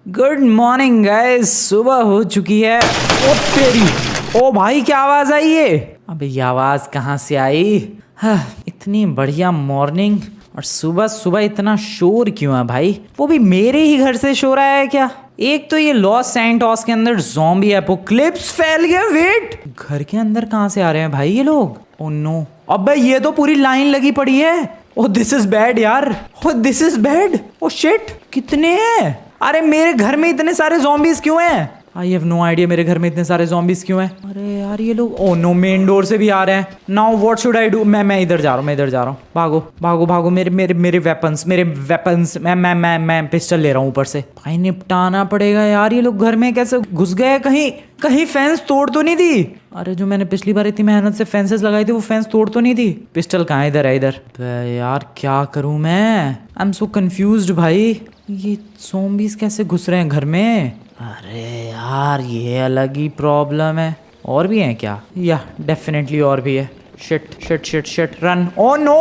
Good morning guys, सुबह हो चुकी है। ओ तेरी, ओ भाई क्या आवाज आई है? अबे ये आवाज कहाँ से आई? इतनी बढ़िया मॉर्निंग और सुबह सुबह इतना शोर क्यों है भाई? वो भी मेरे ही घर से शोर आया है क्या? एक तो ये लॉस सैंटोस के अंदर ज़ॉम्बी एपोकलिप्स फैल गया। वेट, घर के अंदर कहाँ से आ रहे हैं भाई ये लोग? ओ नो, अबे ये तो पूरी लाइन लगी पड़ी है। ओ दिस इज बैड यार, oh this is bad. Oh shit, कितने हैं? अरे मेरे घर में इतने सारे ज़ॉम्बीज क्यों हैं? आई हैव नो आइडिया मेरे घर में इतने सारे ज़ॉम्बीज क्यों हैं। अरे यार ये लोग, ओ नो, मेन डोर से भी आ रहे हैं। Now what should I do? मैं इधर जा रहा हूँ, भागो भागो भागो। मेरे वेपन्स मैं पिस्टल ले रहा हूँ ऊपर से। भाई निपटाना पड़ेगा यार, ये लोग घर में कैसे घुस गए? कहीं फेंस तोड़ तो नहीं दी? अरे जो मैंने पिछली बार इतनी मेहनत से फेंसेस लगाई थी वो फेंस तोड़ तो नहीं दी? पिस्टल कहाँ? इधर है, इधर। यार क्या करूँ मैं? आई एम सो कंफ्यूज्ड भाई। ये ज़ॉम्बीज कैसे घुस रहे हैं घर में? अरे यार ये अलग ही प्रॉब्लम है। और भी हैं क्या? या डेफिनेटली और भी है। Shit run. ओ नो,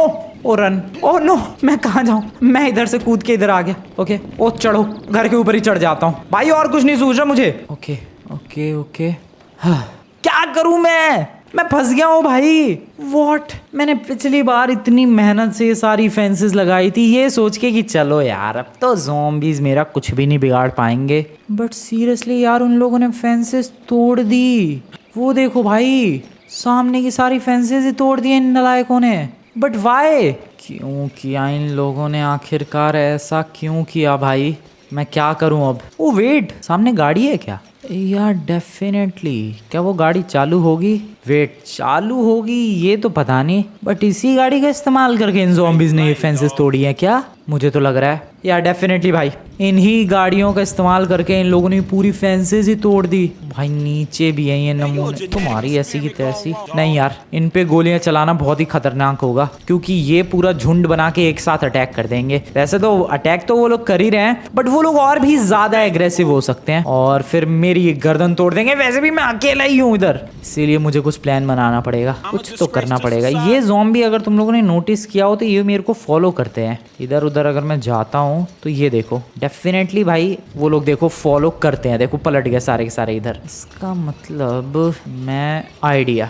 ओ रन, ओ नो, मैं कहाँ जाऊँ? मैं इधर से कूद के इधर आ गया। ओके, ओ चढ़ो, घर के ऊपर ही चढ़ जाता हूँ भाई, और कुछ नहीं सूझ रहा मुझे। ओके हाँ, क्या करूँ मैं फंस गया हूँ भाई। वॉट, मैंने पिछली बार इतनी मेहनत से ये सारी फेंसेस लगाई थी ये सोच के कि चलो यार अब तो ज़ॉम्बीज मेरा कुछ भी नहीं बिगाड़ पाएंगे। बट सीरियसली यार उन लोगों ने फेंसेस तोड़ दी। वो देखो भाई, सामने की सारी फेंसेस ही तोड़ दी इन नालायकों ने। But why? क्यों किया इन लोगों ने? आखिरकार ऐसा क्यों किया भाई? मैं क्या करूं अब? ओ वेट, सामने गाड़ी है क्या? यार डेफिनेटली, क्या वो गाड़ी चालू होगी? वेट, चालू होगी ये तो पता नहीं, बट इसी गाड़ी का इस्तेमाल करके इन ज़ॉम्बीज ने ये फेंसेस तोड़ी हैं क्या? मुझे तो लग रहा है यार डेफिनेटली भाई, इन्हीं गाड़ियों का इस्तेमाल करके इन लोगों ने पूरी फेंसेस ही तोड़ दी। भाई नीचे भी है ये नमूने, तुम्हारी ऐसी की तैसी। नहीं यार, इन पे गोलियां चलाना बहुत ही खतरनाक होगा क्योंकि ये पूरा झुंड बना के एक साथ अटैक कर देंगे। वैसे तो अटैक तो वो लोग कर ही रहे हैं, बट वो लोग और भी ज्यादा एग्रेसिव हो सकते हैं और फिर मेरी ये गर्दन तोड़ देंगे। वैसे भी मैं अकेला ही हूँ इधर, इसीलिए मुझे कुछ प्लान बनाना पड़ेगा, कुछ तो करना पड़ेगा। ये ज़ॉम्बी अगर तुम लोगों ने नोटिस किया हो तो ये मेरे को फॉलो करते हैं। इधर उधर अगर मैं जाता हूँ तो ये देखो, डेफिनेटली भाई वो लोग देखो फॉलो करते हैं। देखो पलट गए सारे के सारे इधर। इसका मतलब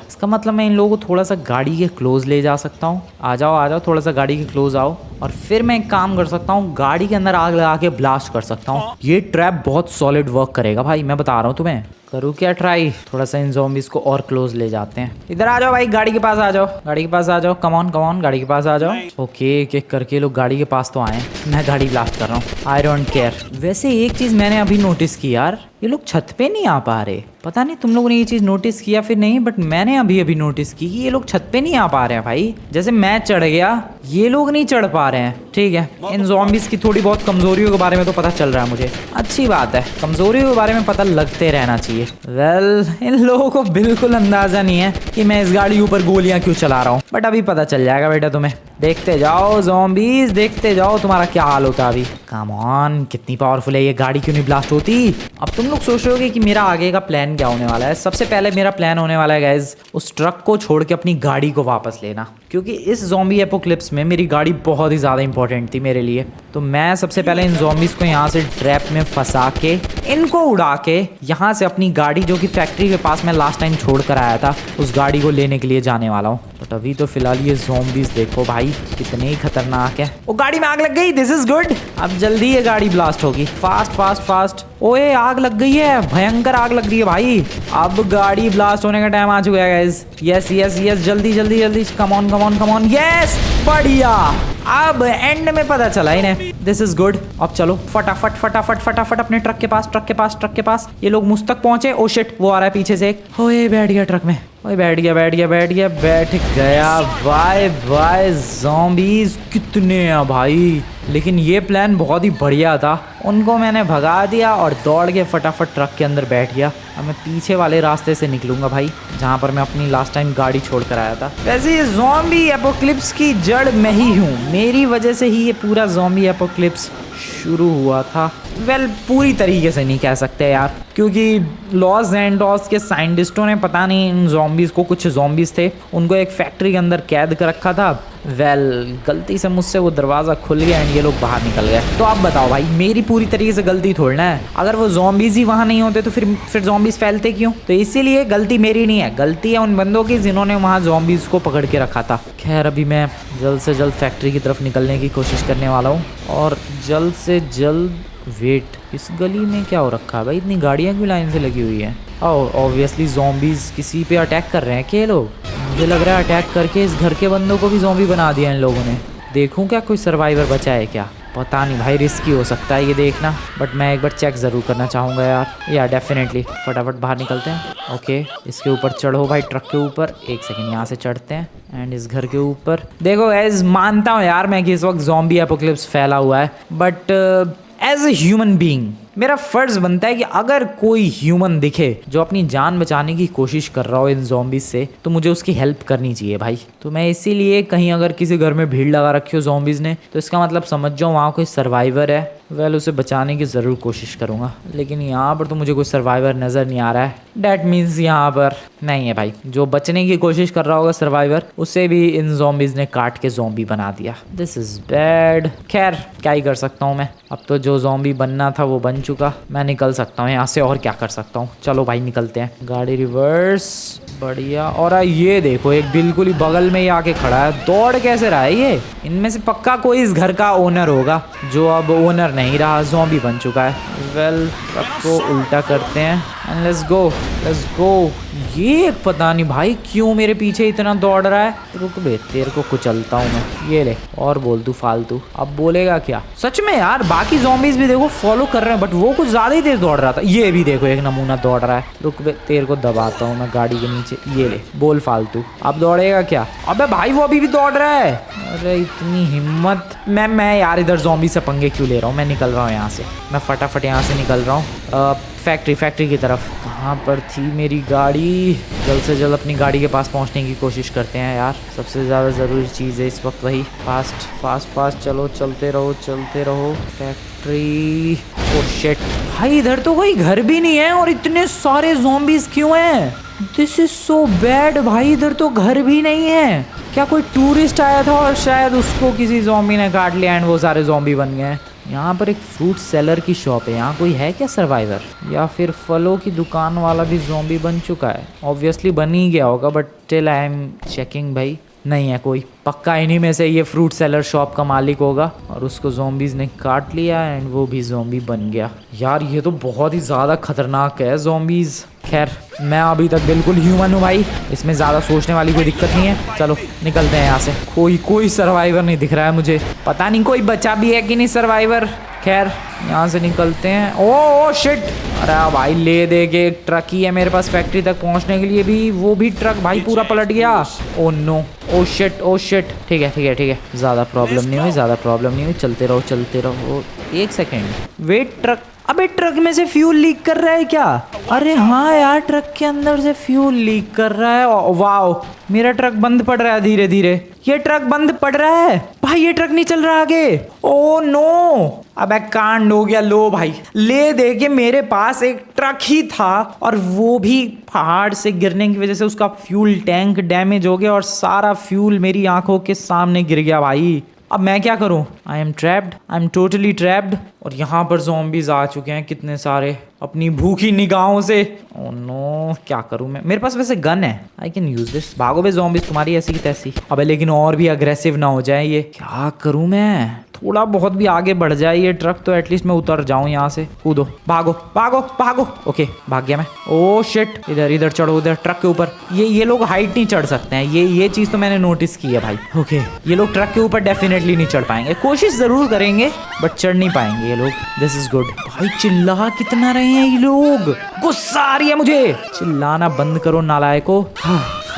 इसका मतलब मैं इन लोगों को थोड़ा सा गाड़ी के क्लोज ले जा सकता हूँ। आ जाओ थोड़ा सा गाड़ी के क्लोज आओ, और फिर मैं एक काम कर सकता हूँ, गाड़ी के अंदर आग लगा के ब्लास्ट कर सकता हूँ। ये ट्रैप बहुत सॉलिड वर्क करेगा भाई, मैं बता रहा हूँ तुम्हें। करूँ क्या ट्राई? थोड़ा सा इन ज़ॉम्बीज को और क्लोज ले जाते हैं। इधर आ जाओ भाई, गाड़ी के पास आ जाओ, कम ऑन गाड़ी के पास आ जाओ। ओके, एक करके लोग गाड़ी के पास तो आए। मैं गाड़ी ब्लास्ट कर रहा हूँ, आई डोंट केयर। वैसे एक चीज़ मैंने अभी नोटिस की यार, ये लोग छत पे नहीं आ पा रहे। पता नहीं तुम लोगों ने ये चीज़ नोटिस किया फिर नहीं, बट मैंने अभी नोटिस की कि ये लोग छत पे नहीं आ पा रहे हैं भाई। जैसे मैं चढ़ गया, ये लोग नहीं चढ़ पा रहे हैं। ठीक है, इन ज़ॉम्बीज की थोड़ी बहुत कमजोरियों के बारे में तो पता चल रहा है मुझे। अच्छी बात है, कमजोरियों के बारे में पता लगते रहना चाहिए। वेल, इन लोगों को बिल्कुल अंदाजा नहीं है कि मैं इस गाड़ी के ऊपर गोलियां क्यों चला रहा हूँ, बट अभी पता चल जाएगा बेटा तुम्हें। देखते जाओ ज़ॉम्बीज, देखते जाओ तुम्हारा क्या हाल होता है अभी। कम ऑन, कितनी पावरफुल है ये गाड़ी, क्यों नहीं ब्लास्ट होती? अब तुम लोग सोच रहे होगे कि मेरा आगे का प्लान क्या होने वाला है। सबसे पहले मेरा प्लान होने वाला है गाइज, उस ट्रक को छोड़ के अपनी गाड़ी को वापस लेना, क्योंकि इस ज़ॉम्बी एपोक्लिप्स में मेरी गाड़ी बहुत ही ज़्यादा इंपॉर्टेंट थी मेरे लिए। तो मैं सबसे पहले इन ज़ॉम्बीज को यहाँ से ट्रैप में फंसा के, इनको उड़ा के यहाँ से अपनी गाड़ी जो कि फैक्ट्री के पास मैं लास्ट टाइम छोड़ कर आया था, उस गाड़ी को लेने के लिए जाने वाला हूँ। बट अभी तो फिलहाल ये ज़ॉम्बीज देखो भाई कितने ही खतरनाक है। वो गाड़ी में आग लग गई, दिस इज गुड। अब जल्दी ये गाड़ी ब्लास्ट होगी, फास्ट। ओए आग लग गई है, भयंकर आग लग रही है भाई। अब गाड़ी ब्लास्ट होने का टाइम आ चुका है गाइस। यस, जल्दी, कम ऑन, यस, बढ़िया। अब एंड में पता चला इन्हें, दिस इज गुड। अब चलो फटाफट अपने ट्रक के पास। ये लोग मुझ तक पहुंचे। ओ शिट, वो आ रहा है पीछे से एक। ओए बैठ गया ट्रक में, ओए बैठ गया। बाय ज़ॉम्बीज कितने हैं भाई। लेकिन ये प्लान बहुत ही बढ़िया था, उनको मैंने भगा दिया और दौड़ के फटाफट ट्रक के अंदर बैठ गया। अब मैं पीछे वाले रास्ते से निकलूंगा भाई, जहाँ पर मैं अपनी लास्ट टाइम गाड़ी छोड़ कर आया था। वैसे ये ज़ॉम्बी एपोक्लिप्स की जड़ मैं ही हूँ, मेरी वजह से ही ये पूरा ज़ॉम्बी एपोक्लिप्स शुरू हुआ था। वेल पूरी तरीके से नहीं कह सकते यार, क्योंकि लॉस एंडोस के साइंटिस्टों ने पता नहीं इन zombies को, कुछ zombies थे उनको एक फैक्ट्री के अंदर कैद कर रखा था। वेल गलती से मुझसे वो दरवाज़ा खुल गया एंड ये लोग बाहर निकल गए। तो आप बताओ भाई, मेरी पूरी तरीके से गलती थोड़ना है। अगर वो zombies ही वहाँ नहीं होते तो फिर zombies फैलते क्यों? तो इसीलिए गलती मेरी नहीं है, गलती है उन बंदों की जिन्होंने वहाँ zombies को पकड़ के रखा था। खैर अभी मैं जल्द से जल्द फैक्ट्री की तरफ निकलने की कोशिश करने वाला हूँ और जल्द से जल्द। वेट, इस गली में क्या हो रखा है भाई? इतनी गाड़ियाँ क्यों लाइन से लगी हुई हैं? ऑब्वियसली zombies किसी पे अटैक कर रहे हैं क्या लोग? मुझे लग रहा है अटैक करके इस घर के बंदों को भी zombie बना दिया इन लोगों ने। देखूं क्या कोई सर्वाइवर बचा है क्या? पता नहीं भाई, रिस्की हो सकता है ये देखना, बट मैं एक बार चेक ज़रूर करना चाहूँगा यार। डेफिनेटली फटाफट बाहर निकलते हैं। ओके, इसके ऊपर चढ़ो भाई, ट्रक के ऊपर। एक सेकंड, यहाँ से चढ़ते हैं एंड इस घर के ऊपर। देखो गाइस, मानता हूँ यार मैं कि इस वक्त ज़ॉम्बी एपोकलिप्स फैला हुआ है, but as a human being मेरा फर्ज बनता है कि अगर कोई ह्यूमन दिखे जो अपनी जान बचाने की कोशिश कर रहा हो इन zombies से, तो मुझे उसकी हेल्प करनी चाहिए भाई। तो मैं इसीलिए कहीं अगर किसी घर में भीड़ लगा रखी हो zombies ने, तो इसका मतलब समझ जाओ वहाँ कोई सर्वाइवर है। वेल उसे बचाने की ज़रूर कोशिश करूँगा, लेकिन यहाँ पर तो मुझे कोई सर्वाइवर नज़र नहीं आ रहा है। डैट मीन्स यहाँ पर नहीं है भाई। जो बचने की कोशिश कर रहा होगा सर्वाइवर, उसे भी इन zombies ने काट के zombie बना दिया। This is bad. खैर क्या ही कर सकता हूँ मैं, अब तो जो zombie बनना था वो बन चुका। मैं निकल सकता हूँ यहाँ से, और क्या कर सकता हूँ। चलो भाई निकलते हैं। गाड़ी रिवर्स, बढ़िया। और ये देखो, एक बिल्कुल ही बगल में ही आके खड़ा है। दौड़ कैसे रहा है ये? इनमें से पक्का कोई इस घर का ओनर होगा जो अब ओनर नहीं रहा, zombie बन चुका है। वेल ट्रक को उल्टा करते हैं and let's go, let's go. ये पता नहीं भाई क्यों मेरे पीछे इतना दौड़ रहा है। रुक बे, तेरे को कुचलता हूँ मैं। ये ले, और बोल तू फालतू। अब बोलेगा क्या? सच में यार, बाकी zombies भी देखो फॉलो कर रहे हैं, बट वो कुछ ज्यादा ही तेज दौड़ रहा था। ये भी देखो एक नमूना दौड़ रहा है। रुक बे, तेरे को दबाता हूँ मैं गाड़ी के नीचे। ये ले, बोल फालतू। अब दौड़ेगा क्या? अबे भाई वो अभी भी दौड़ रहा है। अरे इतनी हिम्मत। मैं यार इधर zombie से पंगे क्यों ले रहा हूँ? मैं निकल रहा हूँ यहाँ से, मैं फटाफट यहाँ से निकल रहा हूँ फैक्ट्री की तरफ। कहाँ पर थी मेरी गाड़ी? जल्द से जल्द अपनी गाड़ी के पास पहुँचने की कोशिश करते हैं यार। सबसे ज़्यादा ज़रूरी चीज़ है इस वक्त वही। फास्ट फास्ट फास्ट चलो, चलते रहो चलते रहो। फैक्ट्री। ओह शिट भाई, इधर तो कोई घर भी नहीं है और इतने सारे zombies क्यों हैं? दिस इज सो बैड भाई, इधर तो घर भी नहीं है। क्या कोई टूरिस्ट आया था और शायद उसको किसी zombie ने काट लिया एंड वो सारे zombie बन गए? यहाँ पर एक फ्रूट सेलर की शॉप है, यहाँ कोई है क्या सर्वाइवर? या फिर फलों की दुकान वाला भी zombie बन चुका है? ऑब्वियसली बन ही गया होगा, but still I am checking भाई। नहीं है कोई। पक्का इन्हीं में से ये फ्रूट सेलर शॉप का मालिक होगा और उसको zombies ने काट लिया एंड वो भी zombie बन गया। यार ये तो बहुत ही ज़्यादा खतरनाक है zombies। खैर मैं अभी तक बिल्कुल ह्यूमन हूँ भाई, इसमें ज़्यादा सोचने वाली कोई दिक्कत नहीं है। चलो निकलते हैं यहाँ से। कोई सर्वाइवर नहीं दिख रहा है मुझे, पता नहीं कोई बचा भी है कि नहीं सर्वाइवर। खैर यहाँ से निकलते हैं। ओ शिट, अरे भाई ले दे के एक ट्रक ही है मेरे पास फैक्ट्री तक पहुँचने के लिए भी, वो भी ट्रक भाई पूरा पलट गया। Oh no, oh shit. ठीक है, ज़्यादा प्रॉब्लम नहीं हुई, चलते रहो। एक सेकेंड, वेट, ट्रक। अबे ट्रक में से फ्यूल लीक कर रहा है क्या? अरे हाँ यार, ट्रक के अंदर से फ्यूल लीक कर रहा है। वाओ, मेरा ट्रक बंद पड़ रहा है धीरे धीरे। ये ट्रक बंद पड़ रहा है भाई, ये ट्रक नहीं चल रहा आगे। ओ नो, अब कांड हो गया। लो भाई, ले दे के मेरे पास एक ट्रक ही था और वो भी पहाड़ से गिरने की वजह से उसका फ्यूल टैंक डैमेज हो गया और सारा फ्यूल मेरी आंखों के सामने गिर गया भाई। अब मैं क्या करूं? I am totally trapped. और यहाँ पर zombies आ चुके हैं कितने सारे, अपनी भूखी निगाहों से। ओह नो, क्या करूं मैं? मेरे पास वैसे गन है, आई कैन यूज दिस। भागो बे zombies, तुम्हारी ऐसी की तैसी। अबे लेकिन और भी अग्रेसिव ना हो जाए ये। क्या करूं मैं? थोड़ा बहुत भी आगे बढ़ जाए ये ट्रक तो एटलीस्ट मैं उतर जाऊं यहाँ से। कूदो, भागो। ओके, भाग गया मैं। ओह शिट, इधर चढ़ो, उधर ट्रक के ऊपर। ये लोग हाइट नहीं चढ़ सकते हैं, ये चीज़ तो मैंने नोटिस की है भाई। ओके, ये लोग ट्रक के ऊपर डेफिनेटली नहीं चढ़ पाएंगे। कोशिश ज़रूर करेंगे बट चढ़ नहीं पाएंगे ये लोग। This is good. भाई चिल्ला कितना रहे हैं ये लोग, गुस्सा आ रही है मुझे। चिल्लाना बंद करो नालायको।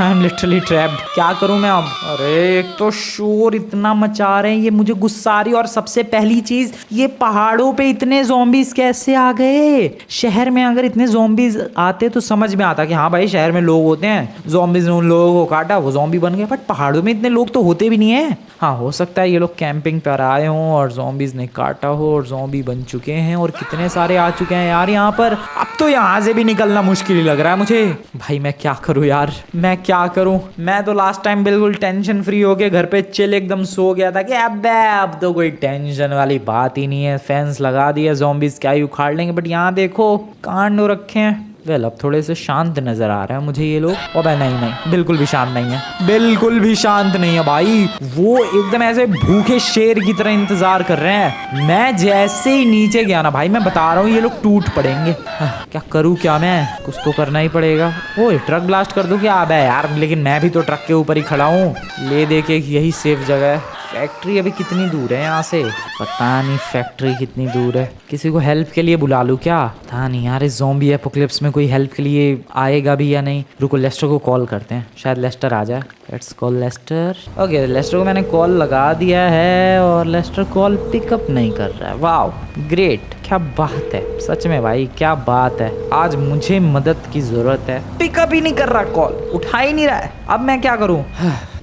I am literally trapped. क्या करूं मैं अब? अरे एक तो शोर इतना मचा रहे हैं, ये मुझे गुस्सा आ रही है। और सबसे पहली चीज, ये पहाड़ों पे इतने zombies कैसे आ गए? शहर में अगर इतने zombies आते तो समझ में आता कि हाँ भाई शहर में लोग होते हैं, zombies ने उन लोगों को काटा, वो zombie बन गए। बट पहाड़ों में इतने लोग तो होते भी नहीं है। हाँ हो सकता है ये लोग कैंपिंग पर आए हों और ज़ॉम्बीज़ ने काटा हो और ज़ॉम्बी बन चुके हैं और कितने सारे आ चुके हैं यार यहाँ पर। अब तो यहाँ से भी निकलना मुश्किल ही लग रहा है मुझे। भाई मैं क्या करूँ यार, मैं क्या करूँ। मैं तो लास्ट टाइम बिल्कुल टेंशन फ्री होके घर पे चिल एकदम सो गया था कि अब तो कोई टेंशन वाली बात ही नहीं है, फेंस लगा दिया, ज़ॉम्बीज़ क्या ही उखाड़ लेंगे। बट यहाँ देखो कांड हो रखे हैं। वेल अब थोड़े से शांत नजर आ रहा है मुझे ये लोग। और नहीं बिल्कुल भी शांत नहीं है, बिल्कुल भी शांत नहीं है भाई। वो एकदम ऐसे भूखे शेर की तरह इंतजार कर रहे हैं। मैं जैसे ही नीचे गया ना भाई, मैं बता रहा हूँ ये लोग टूट पड़ेंगे। क्या करूँ क्या, मैं कुछ तो करना ही पड़ेगा। ओए ट्रक ब्लास्ट कर दूं क्या? अब है यार, लेकिन मैं भी तो ट्रक के ऊपर ही खड़ा हूँ। ले दे के यही सेफ जगह है। फैक्ट्री अभी कितनी दूर है यहाँ से? पता नहीं फैक्ट्री कितनी दूर है। किसी को हेल्प के लिए बुला लूँ क्या? पता नहीं यार, इस ज़ॉम्बी एपोकलिप्स में कोई हेल्प के लिए आएगा भी या नहीं। रुको लेस्टर को कॉल करते हैं, शायद लेस्टर आ जाए। Let's call Lester. Okay Lester को मैंने कॉल लगा दिया है और लेस्टर कॉल पिकअप नहीं कर रहा है। वाओ ग्रेट, क्या बात है सच में भाई, क्या बात है। आज मुझे मदद की जरूरत है। पिकअप ही नहीं कर रहा, कॉल उठा ही नहीं रहा है। अब मैं क्या करूँ?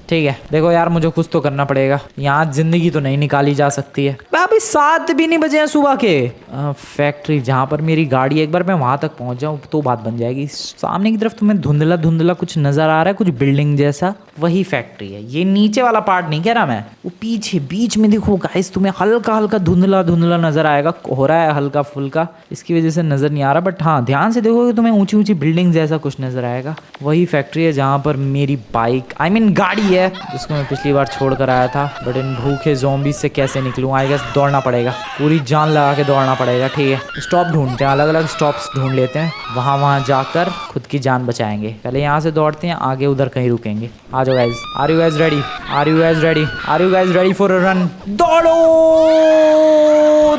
ठीक है देखो यार, मुझे कुछ तो करना पड़ेगा। यहाँ जिंदगी तो नहीं निकाली जा सकती है। अभी 7 भी नहीं बजे हैं सुबह के। फैक्ट्री जहाँ पर मेरी गाड़ी है, एक बार मैं वहां तक पहुंच जाऊँ तो बात बन जाएगी। सामने की तरफ तुम्हें धुंधला धुंधला कुछ नजर आ रहा है, कुछ बिल्डिंग जैसा, वही फैक्ट्री है। ये नीचे वाला पार्ट नहीं कह रहा मैं, वो पीछे बीच में देखो गाइस, तुम्हें हल्का हल्का धुंधला धुंधला नजर आएगा। हो रहा है हल्का फुल्का, इसकी वजह से नजर नहीं आ रहा। बट हाँ ध्यान से देखोगे तुम्हें ऊंची ऊंची बिल्डिंग जैसा कुछ नजर आएगा। वही फैक्ट्री है जहाँ पर मेरी बाइक गाड़ी है, जिसको मैं पिछली बार छोड़ कर आया था। बट इन भूखे ज़ॉम्बीज़ से कैसे निकलूँ? आई गेस दौड़ना पड़ेगा, पूरी जान लगा के दौड़ना पड़ेगा। ठीक है स्टॉप ढूंढते हैं, अलग अलग स्टॉप्स ढूंढ लेते हैं, वहाँ जाकर खुद की जान बचाएंगे। पहले यहाँ से दौड़ते हैं, आगे उधर कहीं रुकेंगे। आ जाओ guys, are you guys ready? Are you guys ready? Are you guys ready for a run? दौड़ो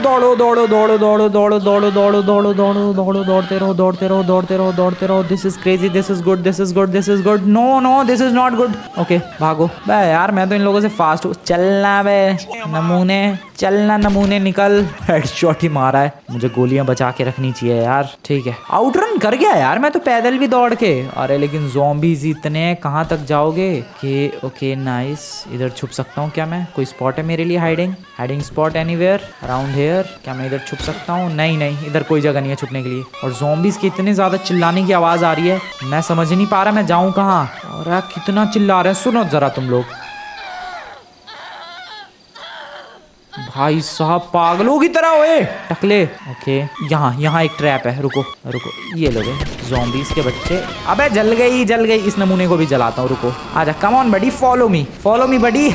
दौड़ो दौड़ो दौड़ो दौड़ो दौड़ो दौड़ो दौड़ो दौड़ो दौड़ो दौड़ो, दौड़ते रहो दौड़ते रहो दौड़ते रहो दौड़ते रहो। This is crazy, this is good, this is good, this is good. No no this is not good. Okay भागो बे यार, मैं तो इन लोगों से फास्ट हूँ। चलना बे नमूने, चलना नमूने, निकल। हेडशॉट ही मारा है, मुझे गोलियां बचा के रखनी चाहिए यार। ठीक है आउटरन कर गया यार मैं तो, पैदल भी दौड़ के। अरे लेकिन ज़ॉम्बीज़ इतने, कहाँ तक जाओगे? Okay nice. इधर छुप सकता हूँ क्या मैं? कोई स्पॉट है मेरे लिए? Hiding spot anywhere around here? क्या मैं इधर छुप सकता हूँ? नहीं इधर कोई जगह नहीं है छुपने के लिए। और ज़ॉम्बीज़ की इतनी ज़्यादा चिल्लाने की आवाज़ आ रही है, मैं समझ नहीं पा रहा मैं जाऊँ कहाँ। और यार कितना चिल्ला रहे हैं, सुनो ज़रा तुम लोग। भाई साहब पागलों की तरह हुए टकले। ओके यहाँ एक ट्रैप है, रुको ये लोग ज़ॉम्बीज़ के बच्चे। अबे जल गई, इस नमूने को भी जलाता हूँ। रुको आजा, come on buddy, follow me बडी।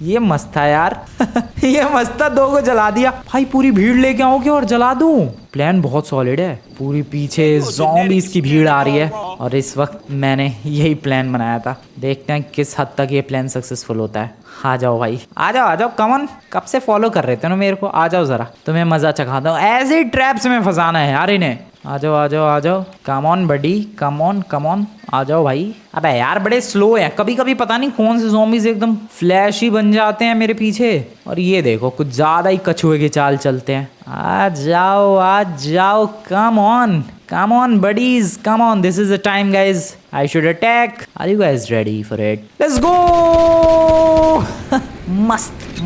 ये मस्त था यार। ये मस्त था, 2 को जला दिया। भाई पूरी भीड़ लेके आओगे और जला दूं? प्लान बहुत सॉलिड है। पूरी पीछे ज़ॉम्बीज़ की भीड़ आ रही है और इस वक्त मैंने यही प्लान बनाया था। देखते हैं किस हद तक ये प्लान सक्सेसफुल होता है। आ जाओ भाई, आ जाओ कम ऑन। कब से फॉलो कर रहे थे ना मेरे को? आ जाओ ज़रा, तुम्हें मज़ा चखाता हूँ। ऐसे ही ट्रैप्स में फंसाना है यार इन्हें। आ जाओ come on buddy, come on आ जाओ भाई। अबे यार बड़े स्लो हैं, कभी कभी पता नहीं कौन से ज़ॉम्बीज़ एकदम फ्लैश ही बन जाते हैं मेरे पीछे। और ये देखो कुछ ज़्यादा ही कछुए की चाल चलते हैं। आ जाओ come on buddies, come on, this is the time guys, I should attack. Are you guys ready for it? Let's go.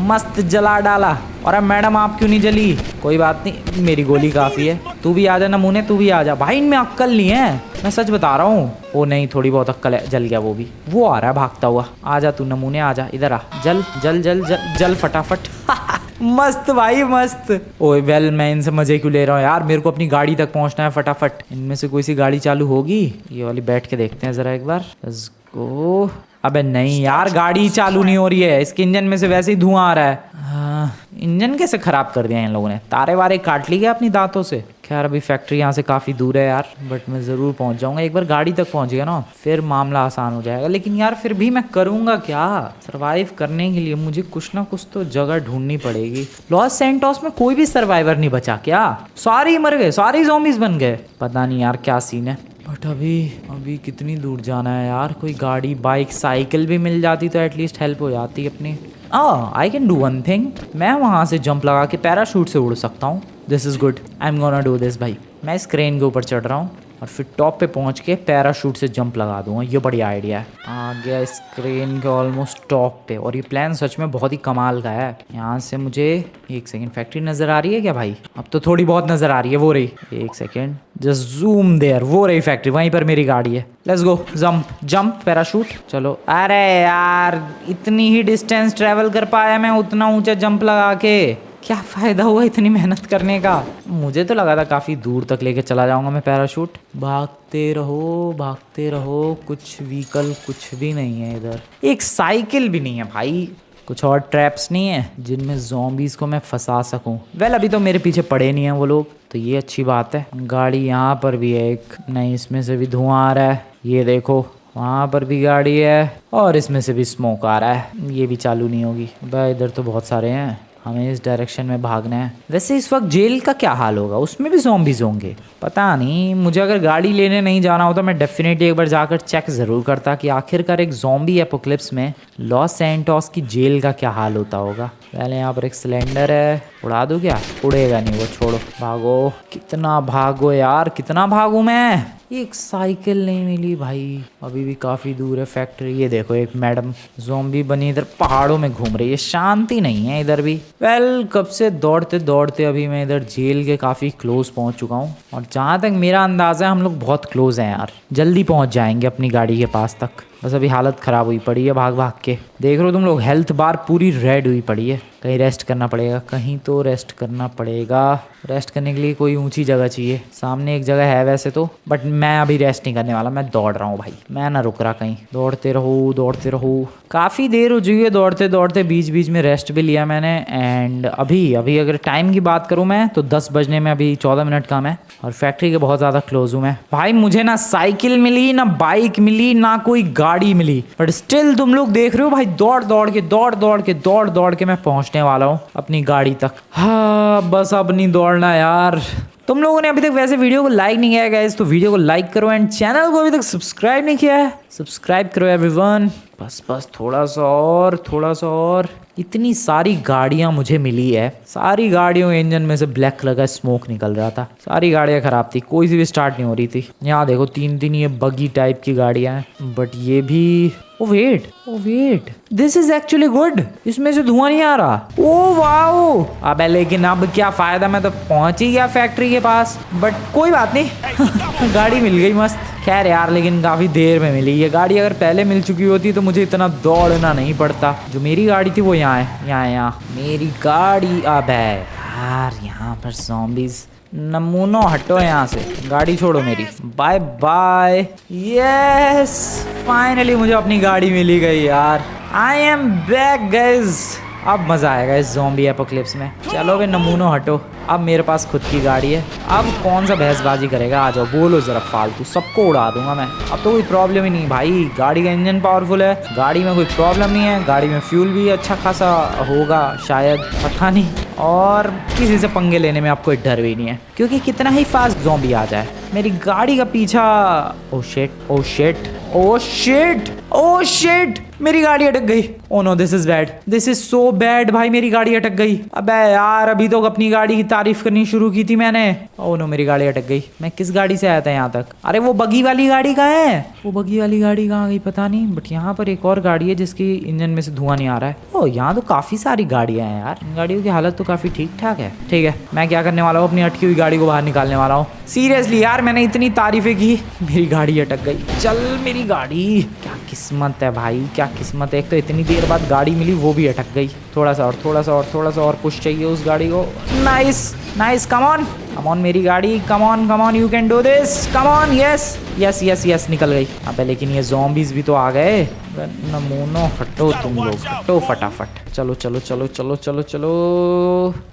मस्त जला डाला। और अब मैडम आप क्यों नहीं जली? कोई बात नहीं, मेरी गोली काफ़ी है। तू भी आजा नमूने, तू भी आजा। भाई इनमें अक्ल नहीं है, मैं सच बता रहा हूँ। ओ नहीं थोड़ी बहुत अक्ल है। जल गया वो आ रहा है भागता हुआ। आजा तू नमूने, आजा इधर आ। जल फटाफट। मस्त भाई मस्त। ओए वेल मैं इनसे मजे क्यों ले रहा हूँ यार, मेरे को अपनी गाड़ी तक पहुंचना है फटाफट। इनमें से कोई सी गाड़ी चालू होगी? ये वाली बैठ के देखते हैं जरा एक बार। Let's go. अबे नहीं यार गाड़ी चालू नहीं हो रही है, इसके इंजन में से वैसे ही धुआं आ रहा है। इंजन कैसे खराब कर दिया इन लोगों ने? तारे वारे काट ली क्या अपनी दांतों से? खैर अभी फैक्ट्री यहाँ से काफ़ी दूर है यार, बट मैं ज़रूर पहुँच जाऊँगा। एक बार गाड़ी तक पहुँच गया ना फिर मामला आसान हो जाएगा। लेकिन यार फिर भी मैं करूँगा क्या? सर्वाइव करने के लिए मुझे कुछ ना कुछ तो जगह ढूंढनी पड़ेगी। लॉस सैंटोस में कोई भी सर्वाइवर नहीं बचा क्या? सारे ही मर गए, सारे ही ज़ॉम्बीज़ बन गए। पता नहीं यार क्या सीन है। बट अभी कितनी दूर जाना है यार? कोई गाड़ी, बाइक, साइकिल भी मिल जाती तो एटलीस्ट हेल्प हो जाती अपनी। I can do one thing, मैं वहाँ से जंप लगा के पैराशूट से उड़ सकता हूँ। This is good, I am gonna do this भाई। मैं इस क्रेन के ऊपर चढ़ रहा हूँ और फिर टॉप पे पहुंच के पैराशूट से जंप लगा दूंगा। ये बढ़िया आइडिया है। आ गया इस क्रेन के ऑलमोस्ट टॉप पे, और ये प्लान सच में बहुत ही कमाल का है। यहाँ से मुझे एक सेकंड, फैक्ट्री नजर आ रही है क्या भाई? अब तो थोड़ी बहुत नजर आ रही है। वो रही, एक सेकंड, जस्ट जूम देयर, वो रही फैक्ट्री, वहीं पर मेरी गाड़ी है। Let's go, jump jump parachute, चलो। अरे यार इतनी ही डिस्टेंस ट्रेवल कर पाया मैं उतना ऊंचा जंप लगा के, क्या फ़ायदा हुआ इतनी मेहनत करने का? मुझे तो लगा था काफ़ी दूर तक लेके चला जाऊंगा मैं पैराशूट। भागते रहो, कुछ व्हीकल कुछ भी नहीं है इधर, एक साइकिल भी नहीं है भाई। कुछ और ट्रैप्स नहीं है जिनमें ज़ॉम्बीज़ को मैं फंसा सकूं? वेल अभी तो मेरे पीछे पड़े नहीं हैं वो लोग, तो ये अच्छी बात है। गाड़ी यहाँ पर भी है एक, नहीं इसमें से भी धुआं आ रहा है, ये देखो वहाँ पर भी गाड़ी है, और इसमें से भी स्मोक आ रहा है, ये भी चालू नहीं होगी। भाई इधर तो बहुत सारे हैं, हमें इस डायरेक्शन में भागना है। वैसे इस वक्त जेल का क्या हाल होगा, उसमें भी ज़ॉम्बीज़ होंगे पता नहीं। मुझे अगर गाड़ी लेने नहीं जाना होता मैं डेफिनेटली एक बार जाकर चेक ज़रूर करता कि आखिरकार एक ज़ॉम्बी एपोकलिप्स में लॉस सैंटोस की जेल का क्या हाल होता होगा। पहले यहाँ पर एक सिलेंडर है, उड़ा दूँ क्या? उड़ेगा नहीं वो, छोड़ो। भागो, कितना भागो यार, कितना भागूँ मैं? एक साइकिल नहीं मिली भाई, अभी भी काफ़ी दूर है फैक्ट्री। ये देखो एक मैडम ज़ॉम्बी बनी इधर पहाड़ों में घूम रही है, शांति नहीं है इधर भी। वेल कब से दौड़ते दौड़ते अभी मैं इधर जेल के काफ़ी क्लोज पहुंच चुका हूं, और जहां तक मेरा अंदाज़ा है हम लोग बहुत क्लोज हैं यार, जल्दी पहुंच जाएंगे अपनी गाड़ी के पास तक। बस अभी हालत ख़राब हुई पड़ी है भाग भाग के, देख रहे हो तुम लोग, हेल्थ बार पूरी रेड हुई पड़ी है। कहीं रेस्ट करना पड़ेगा, कहीं तो रेस्ट करना पड़ेगा। रेस्ट करने के लिए कोई ऊंची जगह चाहिए, सामने एक जगह है वैसे तो, बट मैं अभी रेस्ट नहीं करने वाला, मैं दौड़ रहा हूँ भाई, मैं ना रुक रहा कहीं। दौड़ते रहो, काफ़ी देर हो चुकी है दौड़ते दौड़ते, बीच बीच में रेस्ट भी लिया मैंने। एंड अभी अगर टाइम की बात करूँ मैं तो 10 बजने में अभी 14 मिनट कम है, और फैक्ट्री के बहुत ज़्यादा क्लोज हूँ मैं भाई। मुझे ना साइकिल मिली, ना बाइक मिली, ना कोई गाड़ी मिली, बट स्टिल तुम लोग देख रहे हो भाई, दौड़ दौड़ के मैं पहुंचने वाला हूँ अपनी गाड़ी तक। हाँ बस अब नहीं दौड़ना यार। तुम लोगों ने अभी तक वैसे वीडियो को लाइक नहीं किया है गाइस, तो वीडियो को लाइक करो, एंड चैनल को अभी तक सब्सक्राइब नहीं किया है, सब्सक्राइब करो एवरीवन। बस थोड़ा सा और। इतनी सारी गाड़ियां मुझे मिली है, सारी गाड़ियों के इंजन में से ब्लैक कलर का स्मोक निकल रहा था, सारी गाड़ियां खराब थी, कोई सी भी स्टार्ट नहीं हो रही थी। यहाँ देखो 3 ये बगी टाइप की गाड़ियां हैं, बट ये भी oh wait, this is actually good, इसमें से धुआं नहीं आ रहा। ओ वाओ, अबे लेकिन अब क्या फायदा, मैं तो पहुंच ही गया फैक्ट्री के पास, बट कोई बात नहीं गाड़ी मिल गई मस्त। खैर यार लेकिन काफ़ी देर में मिली ये गाड़ी, अगर पहले मिल चुकी होती तो मुझे इतना दौड़ना नहीं पड़ता। जो मेरी गाड़ी थी वो यहाँ है, यहाँ मेरी गाड़ी। अब है यार यहाँ पर ज़ॉम्बीज़, नमूनो हटो यहाँ से, गाड़ी छोड़ो मेरी, बाय बाय। यस फाइनली मुझे अपनी गाड़ी मिली गई यार, आई एम बैक गाइज। अब मज़ा आएगा इस ज़ॉम्बी एपोकलिप्स में। चलो वे नमूनो हटो, अब मेरे पास खुद की गाड़ी है, अब कौन सा बहसबाजी करेगा, आ जाओ बोलो ज़रा फालतू, सबको उड़ा दूंगा मैं। अब तो कोई प्रॉब्लम ही नहीं भाई, गाड़ी का इंजन पावरफुल है, गाड़ी में कोई प्रॉब्लम नहीं है, गाड़ी में फ्यूल भी अच्छा खासा होगा शायद, पता नहीं, और किसी से पंगे लेने में आपको डर भी नहीं है, क्योंकि कितना ही फास्ट ज़ॉम्बी आ जाए मेरी गाड़ी का पीछा। ओ शिट मेरी गाड़ी अटक गई। Oh no this is bad, this is so bad भाई, मेरी गाड़ी अटक गई। अबे यार अभी तो अपनी गाड़ी की तारीफ करनी शुरू की थी मैंने। ओ नो मेरी गाड़ी अटक गई। मैं किस गाड़ी से आया था यहाँ तक? अरे वो बगी वाली गाड़ी कहाँ है? वो बगी वाली गाड़ी कहाँ गई पता नहीं, बट यहाँ पर एक और गाड़ी है जिसकी इंजन में से धुआं नहीं आ रहा है। ओ यहाँ तो काफी सारी गाड़ियाँ हैं यार, इन गाड़ियों की हालत तो काफी ठीक ठाक है। ठीक है मैं क्या करने वाला हूँ, अपनी अटकी हुई गाड़ी को बाहर निकालने वाला हूँ। सीरियसली यार मैंने इतनी तारीफें की, मेरी गाड़ी अटक गई। चल मेरी गाड़ी, क्या किस्मत है भाई, क्या किस्मत है। एक तो इतनी देर बाद गाड़ी मिली, वो भी अटक गई। थोड़ा सा और पुश चाहिए उस गाड़ी को। नाइस कम ऑन मेरी गाड़ी, come on you can do this, come on. Yes निकल गई। अबे लेकिन ये ज़ॉम्बीज़ भी तो आ गए। नमूनो हटो तुम लोग, हटो फटाफट। चलो।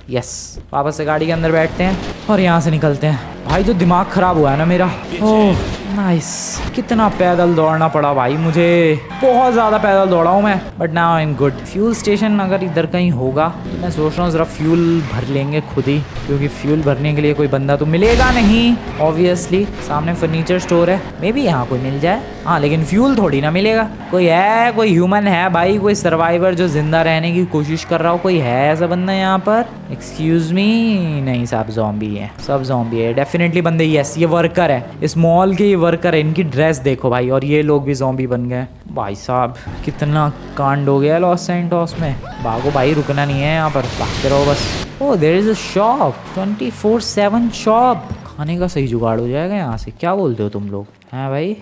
यस वापस से गाड़ी के अंदर बैठते हैं और यहाँ से निकलते हैं। भाई जो दिमाग खराब हुआ है ना मेरा, ओह नाइस। कितना पैदल दौड़ना पड़ा भाई मुझे, बहुत ज़्यादा पैदल दौड़ा हूँ मैं, but now I am good. Fuel station अगर इधर कहीं होगा तो मैं सोच रहा हूँ ज़रा फ्यूल भर लेंगे खुद ही, क्योंकि फ्यूल भरने के लिए कोई बंदा तो मिलेगा नहीं ऑब्वियसली। सामने फर्नीचर स्टोर है, मे बी यहाँ कोई मिल जाए। हाँ लेकिन फ्यूल थोड़ी ना मिलेगा। कोई ह्यूमन है भाई, कोई सर्वाइवर जो जिंदा रहने की कोशिश कर रहा हो, कोई है ऐसा बंदा यहाँ पर? एक्सक्यूज मी, नहीं साहब ज़ॉम्बी है, सब ज़ॉम्बी है डेफिनेटली बंदे। यस ये वर्कर है, इस मॉल के ये वर्कर है, इनकी ड्रेस देखो भाई, और ये लोग भी ज़ॉम्बी बन गए। भाई साहब कितना कांड हो गया लॉस सैंटोस में। भागो भाई, रुकना नहीं है यहाँ पर, भागते रहो बस। Oh there is a shop, 24/7 shop. खाने का सही जुगाड़ हो जाएगा यहाँ से, क्या बोलते हो तुम लोग? हैं भाई,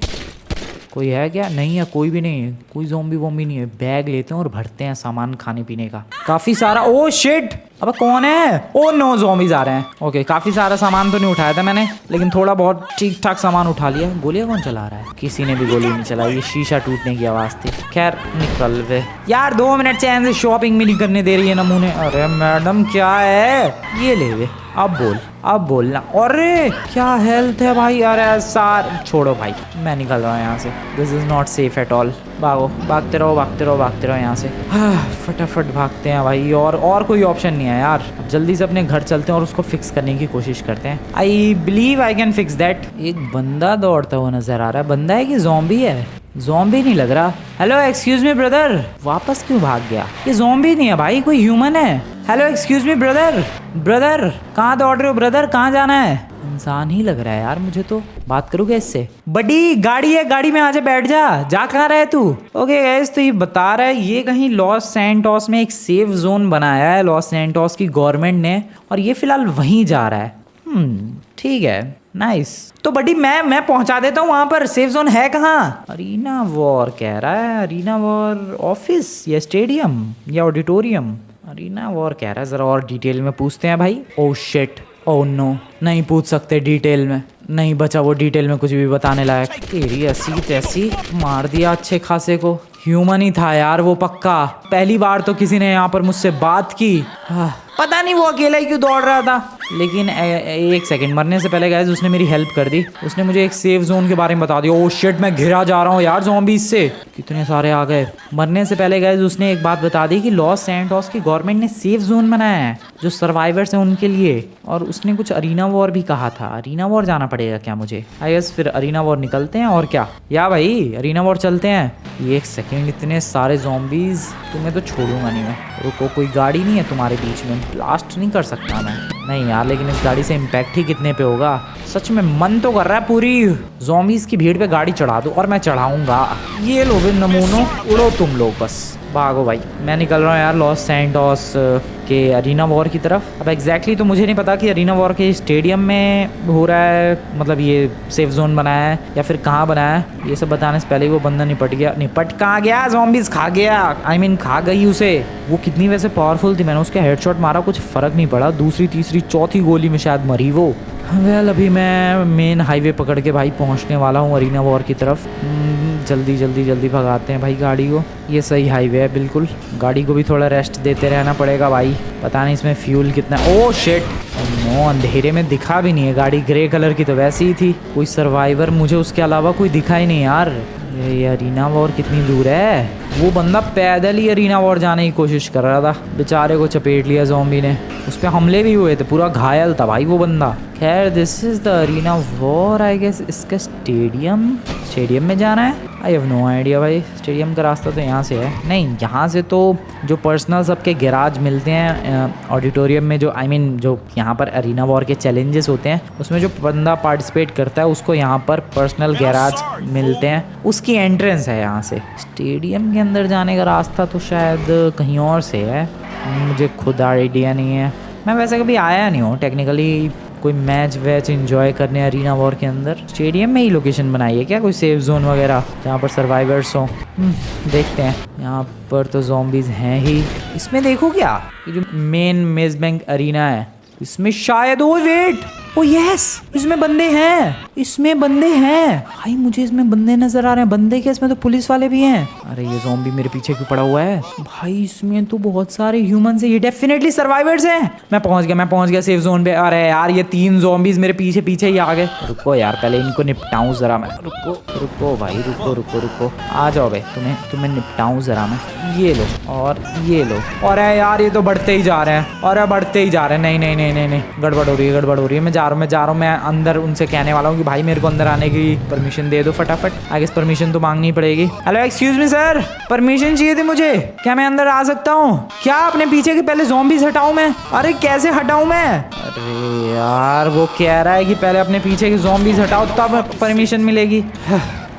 कोई है क्या? नहीं है, कोई भी नहीं है, कोई ज़ॉम्बी वॉम्बी नहीं है। बैग लेते हैं और भरते हैं सामान खाने पीने का, काफ़ी सारा। ओ शिट, अब कौन है? ओ नो, ज़ॉम्बीज आ रहे हैं। ओके, काफ़ी सारा सामान तो नहीं उठाया था मैंने, लेकिन थोड़ा बहुत ठीक ठाक सामान उठा लिया। गोलियाँ कौन चला रहा है? किसी ने भी गोली नहीं चलाई, ये शीशा टूटने की आवाज़ थी। खैर निकल वे यार, 2 मिनट चैन से शॉपिंग भी नहीं करने दे रही है नमूने। अरे मैडम क्या है ये, ले वे, अब बोल, अब बोलना। अरे क्या हेल्थ है भाई, अरे सार छोड़ो भाई, मैं निकल रहा हूँ यहाँ से। This is not safe at all. भागो, भागते रहो भागते रहो भागते रहो यहाँ से। फटाफट भागते हैं भाई, और कोई ऑप्शन नहीं है यार। जल्दी से अपने घर चलते हैं और उसको फिक्स करने की कोशिश करते हैं। I believe I can fix that. एक बंदा दौड़ता हुआ नजर आ रहा है, बंदा है कि ज़ॉम्बी है? ज़ॉम्बी नहीं लग रहा। हेलो एक्सक्यूज मी ब्रदर, वापस क्यों भाग गया? ये ज़ॉम्बी नहीं है भाई, कोई ह्यूमन है। Hello excuse me brother, brother कहाँ दौड़ रहे हो ब्रदर, कहाँ जाना है? इंसान ही लग रहा है यार मुझे तो। बात करूँगा इससे। बड़ी गाड़ी है, गाड़ी में आजा, बैठ जा कहाँ रहा है तू? ओके गाइस, तो ये बता रहा है ये कहीं लॉस सैंटोस में एक सेफ जोन बनाया है लॉस सैंटोस की गवर्नमेंट ने, और ये फिलहाल वहीं जा रहा है। ठीक है, नाइस। तो बड़ी मैं पहुंचा देता हूँ वहां पर। सेफ जोन है कहाँ? अरीना वॉर कह रहा है। अरीना वॉर ऑफिस या स्टेडियम या ऑडिटोरियम? अरीना वॉर कह रहा है, जरा और डिटेल में पूछते हैं भाई। ओह शिट, ओह नो, नहीं पूछ सकते डिटेल में, नहीं बचा वो डिटेल में कुछ भी बताने लायक। तेरी ऐसी तैसी मार दिया अच्छे खासे को। ह्यूमन ही था यार वो पक्का। पहली बार तो किसी ने यहाँ पर मुझसे बात की। पता नहीं वो अकेला ही क्यों दौड़ रहा था, लेकिन एक सेकंड, मरने से पहले गाइस उसने मेरी हेल्प कर दी। उसने मुझे एक सेफ जोन के बारे में बता दिया। ओह शिट, मैं घिरा जा रहा हूँ यार ज़ॉम्बीज़ से, कितने सारे आ गए। मरने से पहले गाइस उसने एक बात बता दी कि लॉस सैंटोस की गवर्नमेंट ने सेफ जोन बनाया है जो सर्वाइवर्स हैं उनके लिए, और उसने कुछ अरीना वॉर भी कहा था। अरीना वॉर जाना पड़ेगा क्या मुझे? आई गेस फिर अरीना वॉर निकलते हैं और क्या। या भाई अरीना वॉर चलते हैं। ये एक सेकेंड, इतने सारे ज़ॉम्बीज़, तुम्हें तो छोड़ूंगा नहीं मैं। रुको, कोई गाड़ी नहीं है तुम्हारे बीच में? ब्लास्ट नहीं कर सकता मैं? नहीं यार, लेकिन इस गाड़ी से इम्पैक्ट ही कितने पे होगा। सच में मन तो कर रहा है पूरी ज़ॉम्बीज़ की भीड़ पे गाड़ी चढ़ा दूँ, और मैं चढ़ाऊंगा। ये लोग नमूनों, उड़ो तुम लोग बस, भागो भाई। मैं निकल रहा हूँ यार लॉस सैंटोस के अरीना वॉर की तरफ। अब एग्जैक्टली तो मुझे नहीं पता कि अरीना वॉर के स्टेडियम में हो रहा है, मतलब ये सेफ जोन बनाया है या फिर कहाँ बनाया है। ये सब बताने से पहले ही वो बंदा निपट गया। निपट कहाँ गया? ज़ॉम्बीज़ खा गया, आई मीन खा गई उसे। वो कितनी वैसे पावरफुल थी, मैंने उसके हेडशॉट मारा, कुछ फ़र्क नहीं पड़ा। दूसरी तीसरी चौथी गोली में शायद मरी वो। वेल अभी मैं मेन हाईवे पकड़ के भाई पहुंचने वाला हूं अरीना वॉर की तरफ। जल्दी जल्दी जल्दी भगाते हैं भाई गाड़ी को। ये सही हाईवे है बिल्कुल, गाड़ी को भी थोड़ा रेस्ट देते रहना पड़ेगा भाई। पता नहीं इसमें फ्यूल कितना। ओह शिट, नो, अंधेरे में दिखा भी नहीं है गाड़ी। ग्रे कलर की तो वैसी ही थी। कोई सर्वाइवर मुझे उसके अलावा कोई दिखा ही नहीं यार। ये अरीना वॉर कितनी दूर है? वो बंदा पैदल ही अरीना वॉर जाने की कोशिश कर रहा था, बेचारे को चपेट लिया ज़ॉम्बी ने। उस पर हमले भी हुए थे, पूरा घायल था भाई वो बंदा। खैर this is the arena war I guess. इसका स्टेडियम में जाना है? आई हैव नो आइडिया भाई। स्टेडियम का रास्ता तो यहाँ से है। नहीं, यहाँ से तो जो पर्सनल सबके गैराज मिलते हैं ऑडिटोरियम में, जो जो यहाँ पर अरीना वॉर के चैलेंजेस होते हैं, उसमें जो बंदा पार्टिसिपेट करता है उसको यहाँ पर पर्सनल गैराज मिलते हैं, उसकी एंट्रेंस है यहाँ से। स्टेडियम के अंदर जाने का रास्ता तो शायद कहीं और से है, मुझे खुद आइडिया नहीं है। मैं वैसे कभी आया नहीं हूँ टेक्निकली कोई मैच वैच एंजॉय करने अरीना वॉर के अंदर। स्टेडियम में ही लोकेशन बनाई है क्या कोई सेफ जोन वगैरह जहाँ पर सर्वाइवर्स हो? देखते हैं। यहाँ पर तो ज़ॉम्बीज़ हैं ही। इसमें देखो क्या, ये जो मेन मेज बैंक अरीना है इसमें शायद, ओ वेट, ओ यस, इसमें बंदे हैं, इसमें बंदे हैं भाई। मुझे इसमें बंदे नजर आ रहे हैं। बंदे क्या, इसमें तो पुलिस वाले भी हैं। अरे ये ज़ॉम्बी मेरे पीछे क्यों पड़ा हुआ है भाई? इसमें तो बहुत सारे ह्यूमंस हैं, ये डेफिनेटली सर्वाइवर्स हैं। मैं पहुंच गया सेफ जोन पे। अरे यार ये 3 ज़ॉम्बीज़ मेरे पीछे पीछे ही आ गए। रुको यार, पहले इनको निपटाऊं जरा मैं। रुको भाई, रुको, आ जाओ भाई, तुम्हें निपटाऊं जरा मैं। ये लो और ये लो। अरे यार ये तो बढ़ते ही जा रहे हैं, अरे बढ़ते ही जा रहे हैं। नहीं, गड़बड़ हो रही है। मैं जा रहा हूँ, मैं अंदर उनसे कहने वाला हूँ कि भाई मेरे को अंदर आने की परमिशन दे दो फटाफट। आगे परमिशन तो मांगनी पड़ेगी। Hello excuse me sir, permission चाहिए थी मुझे, क्या मैं अंदर आ सकता हूँ? क्या अपने पीछे के पहले ज़ॉम्बीज़ हटाऊं मैं? अरे कैसे हटाऊं मैं? अरे यार वो कह रहा है कि पहले अपने पीछे के ज़ॉम्बीज़ हटाओ तब परमिशन मिलेगी।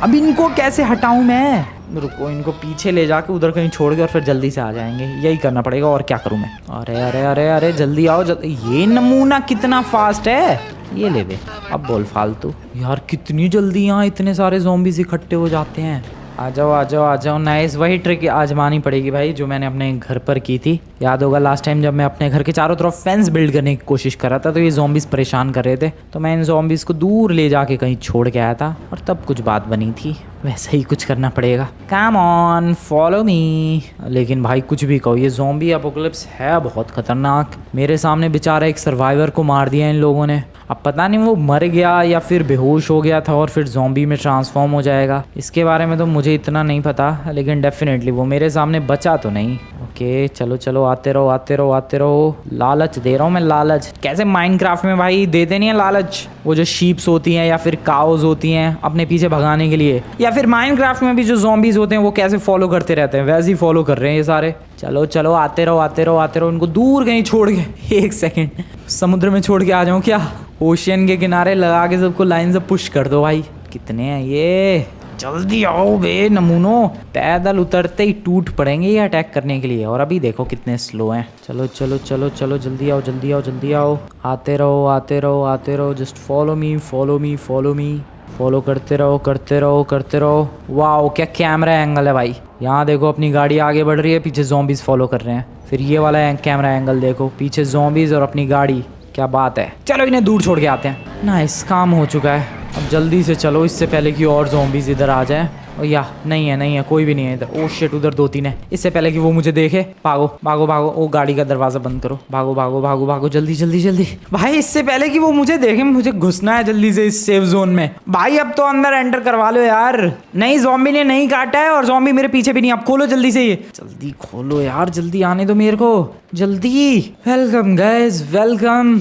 अब इनको कैसे हटाऊं मैं? रुको, इनको पीछे ले जाके उधर कहीं छोड़ के और फिर जल्दी से आ जाएंगे। यही करना पड़ेगा, और क्या करूं मैं? अरे अरे अरे अरे जल्दी आओ जल्दी। ये नमूना कितना फास्ट है, ये ले दे। अब बोल फालतू। यार कितनी जल्दी यहाँ इतने सारे ज़ॉम्बीज़ इकट्ठे हो जाते हैं। आ जाओ आ जाओ आ जाओ। नाइस, वही ट्रिक आजमानी पड़ेगी भाई जो मैंने अपने घर पर की थी। याद होगा लास्ट टाइम जब मैं अपने घर के चारों तरफ फेंस बिल्ड करने की कोशिश कर रहा था तो ये ज़ॉम्बीज़ परेशान कर रहे थे, तो मैं इन ज़ॉम्बीज़ को दूर ले जाके कहीं छोड़ के आया था और तब कुछ बात बनी थी। वैसा ही कुछ करना पड़ेगा। Come on follow me. लेकिन भाई कुछ भी कहो, ये ज़ॉम्बी एपोकलिप्स है बहुत खतरनाक। मेरे सामने बेचारा एक सर्वाइवर को मार दिया इन लोगों ने। अब पता नहीं वो मर गया या फिर बेहोश हो गया था और फिर ज़ॉम्बी में ट्रांसफॉर्म हो जाएगा, इसके बारे में तो मुझे इतना नहीं पता, लेकिन डेफिनेटली वो मेरे सामने बचा तो नहीं। ओके चलो चलो, आते रहो आते रहो आते रहो। लालच दे रहा हूँ मैं, लालच। कैसे माइनक्राफ्ट में भाई देते नहीं है लालच, वो जो शीप्स होती हैं या फिर काउज होती हैं अपने पीछे भगाने के लिए, या फिर माइनक्राफ्ट में भी जो ज़ॉम्बीज़ होते हैं वो कैसे फॉलो करते रहते हैं, वैसे ही फॉलो कर रहे हैं ये सारे। चलो चलो आते रहो आते रहो आते रहो। इनको दूर कहीं छोड़ के, एक सेकेंड, समुद्र में छोड़ के आ जाऊँ क्या? ओशियन के किनारे लगा के सबको लाइन से पुश कर दो भाई। कितने हैं ये? जल्दी आओ बे नमूनो, पैदल उतरते ही टूट पड़ेंगे ये अटैक करने के लिए। और अभी देखो कितने स्लो हैं। चलो चलो चलो चलो, जल्दी आओ जल्दी आओ जल्दी आओ। आते रहो आते रहो आते रहो। Just follow me follow me follow me. Follow करते रहो करते रहो करते रहो। वाओ क्या कैमरा एंगल है भाई। यहाँ देखो अपनी गाड़ी आगे बढ़ रही है, पीछे ज़ॉम्बीज़ फॉलो कर रहे हैं। फिर ये वाला कैमरा एंगल देखो, पीछे ज़ॉम्बीज़ और अपनी गाड़ी। क्या बात है। चलो इन्हें दूर छोड़ के आते हैं। नाइस, काम हो चुका है। अब जल्दी से चलो इससे पहले कि और ज़ॉम्बीज़ इधर आ जाए। और या नहीं है कोई भी नहीं है इधर। ओ शिट, उधर 2-3 है। इससे पहले कि वो मुझे देखे, भागो भागो भागो। ओ गाड़ी का दरवाज़ा बंद करो, भागो भागो भागो भागो जल्दी जल्दी जल्दी भाई। इससे पहले कि वो मुझे देखे, मुझे घुसना है जल्दी से इस सेफ जोन में भाई। अब तो अंदर एंटर करवा लो यार। नहीं, ज़ॉम्बी ने नहीं काटा है और ज़ॉम्बी मेरे पीछे भी नहीं। अब खोलो जल्दी से, ये जल्दी खोलो यार, जल्दी आने दो मेरे को जल्दी। Welcome guys welcome.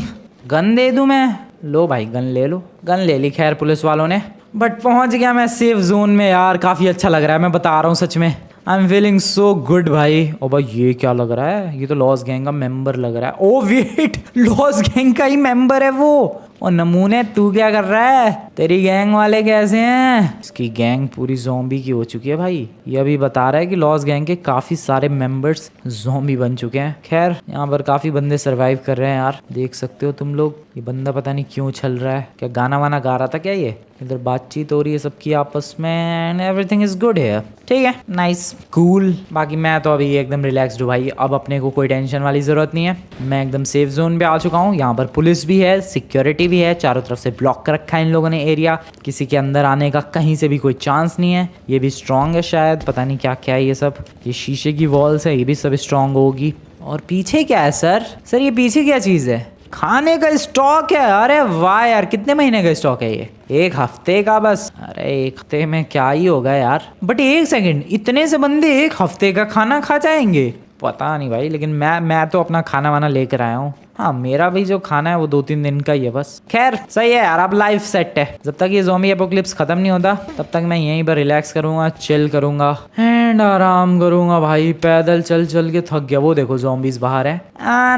गन दे दूं मैं? लो भाई गन ले लो। गन ले ली खैर पुलिस वालों ने, बट पहुंच गया मैं सेफ जोन में यार। काफ़ी अच्छा लग रहा है, मैं बता रहा हूँ सच में। I am feeling so good भाई। ओ भाई ये क्या लग रहा है? ये तो लॉस गैंग का मेंबर लग रहा है। ओ वेट, लॉस गैंग का ही मेंबर है वो। और नमूने तू क्या कर रहा है? तेरी गैंग वाले कैसे हैं? इसकी गैंग पूरी ज़ॉम्बी की हो चुकी है भाई। ये अभी बता रहा है कि लॉस गैंग के काफ़ी सारे मेंबर्स ज़ॉम्बी बन चुके हैं। खैर यहाँ पर काफ़ी बंदे सरवाइव कर रहे हैं यार, देख सकते हो तुम लोग। ये बंदा पता नहीं क्यों चल रहा है, क्या गाना वाना गा रहा था क्या? ये इधर बातचीत हो रही है सबकी आपस में एंड एवरीथिंग इज गुड है। ठीक है, नाइस कूल। बाकी मैं तो अभी एकदम रिलैक्स्ड हूँ भाई। अब अपने को कोई टेंशन वाली ज़रूरत नहीं है। मैं एकदम सेफ जोन पे आ चुका हूँ। यहाँ पर पुलिस भी है, सिक्योरिटी भी है, चारों तरफ से ब्लॉक कर रखा है इन लोगों ने एरिया। किसी के अंदर आने का कहीं से भी कोई चांस नहीं है। ये भी स्ट्रांग है शायद, पता नहीं क्या क्या है ये सब। ये शीशे की वॉल्स है, ये भी सब स्ट्रांग होगी। और पीछे क्या है सर? सर ये पीछे क्या चीज़ है? खाने का स्टॉक है। अरे वाह यार, कितने महीने का स्टॉक है ये? 1 हफ्ते का बस? अरे 1 हफ्ते में क्या ही होगा यार। बट 1 सेकंड, इतने से बंदे 1 हफ्ते का खाना खा जाएंगे? पता नहीं भाई, लेकिन मैं तो अपना खाना वाना लेकर आया हूँ। हाँ मेरा भी जो खाना है वो 2-3 दिन का ही है बस। खैर सही है यार, अब लाइफ सेट है। जब तक ये ज़ॉम्बी एपोकलिप्स खत्म नहीं होता तब तक मैं यहीं पर रिलैक्स करूंगा, चिल करूंगा एंड आराम करूंगा भाई। पैदल चल चल के थक गया। वो देखो ज़ॉम्बीज़ बाहर है।